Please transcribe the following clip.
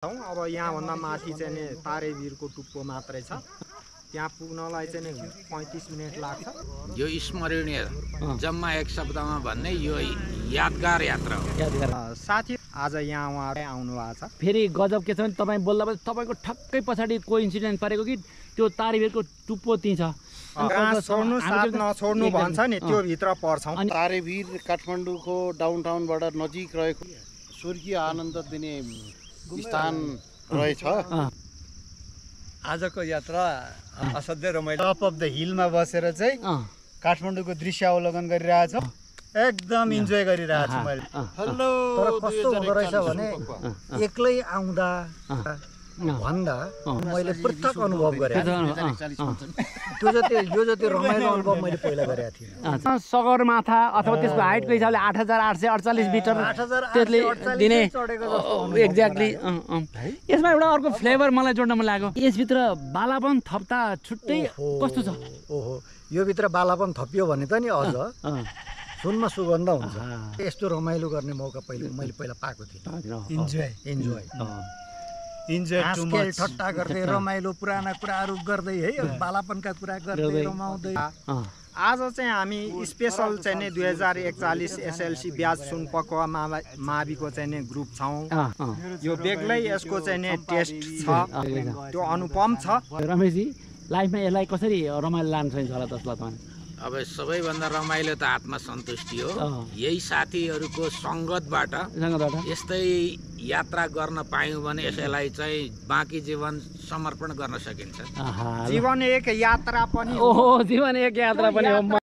अब यहाँभन्दा माथि चाहिँ नि तारेभिरको टुप्पो मात्रै छ। त्यहाँ पुग्नलाई चाहिँ नि 35 मिनेट लाग्छ। यो स्मरणीय जम्मा एक शब्दमा भन्ने यो यादगार यात्रा हो। साथी आज यहाँ उहाँहरू आउनु भएको छ। फेरि गजब के छ भने तपाईँ बोल्दा तपाईँको ठक्कै पछाडि कोइन्सिडेन्ट परेको कि त्यो तारेभिरको टुप्पो त्यही छ। छोड्नु साथ नछोड्नु भन्छ नि, त्यो भित्र पर्छौँ। तारेभिर काठमाडौँको डाउनटाउनबाट नजिक रहेको स्वर्गीय आनन्द दिने स्थान रहेछ। आजको यात्रा असाध्यै रमाइलो। टप अफ द हिलमा बसेर चाहिँ काठमाडौँको दृश्य अवलोकन गरिरहेछ। एकदम इन्जोय गरिरहेछु मैले। हेलो। तर कस्तो हुँदो रहेछ भने एक्लै आउँदा भन्दा मैले पृथक अनुभव गरेँ। त्यो जति यो जति रमाइलो अनुभव मैले पहिला गरेको थिएँ। सगरमाथा अथवा त्यसको हाइटको हिसाबले 8848 मिटर त्यसले दिने एक्ज्याक्टली। यसमा एउटा अर्को फ्लेभर मलाई जोड्न मन लाग्यो। यसभित्र बालापन थप्दा छुट्टै कस्तो छ? ओहो, यो भित्र बालापन थपियो भने त नि अझ सुनमा सुगन्ध हुन्छ। यस्तो रमाइलो गर्ने मौका मैले पहिला पाएको थिएँ। इन्जोय ठट्टा गर्दै रमाइलो पुराना कुराहरू गर्दै है, बालापनका कुरा गर्दै रमाउँदै। आज चाहिँ हामी स्पेसल चाहिँ नि 2041 एसएलसी ब्याच सुनपकुवा माविको चाहिँ नि ग्रुप छौँ। यो बेग्लै यसको चाहिँ नि टेस्ट छ, त्यो अनुपम छ। रमेशजी, लाइफमा यसलाई कसरी रमाइलो लान्छ होला जसलाई तपाईँ? अब सबैभन्दा रमाइलो त आत्मसन्तुष्टि हो। यही साथीहरूको सङ्गतबाट यस्तै यात्रा गर्न पायौँ भने यसैलाई चाहिँ बाँकी जीवन समर्पण गर्न सकिन्छ। जीवन एक यात्रा पनि ओहो, जीवन एक यात्रा पनि हो।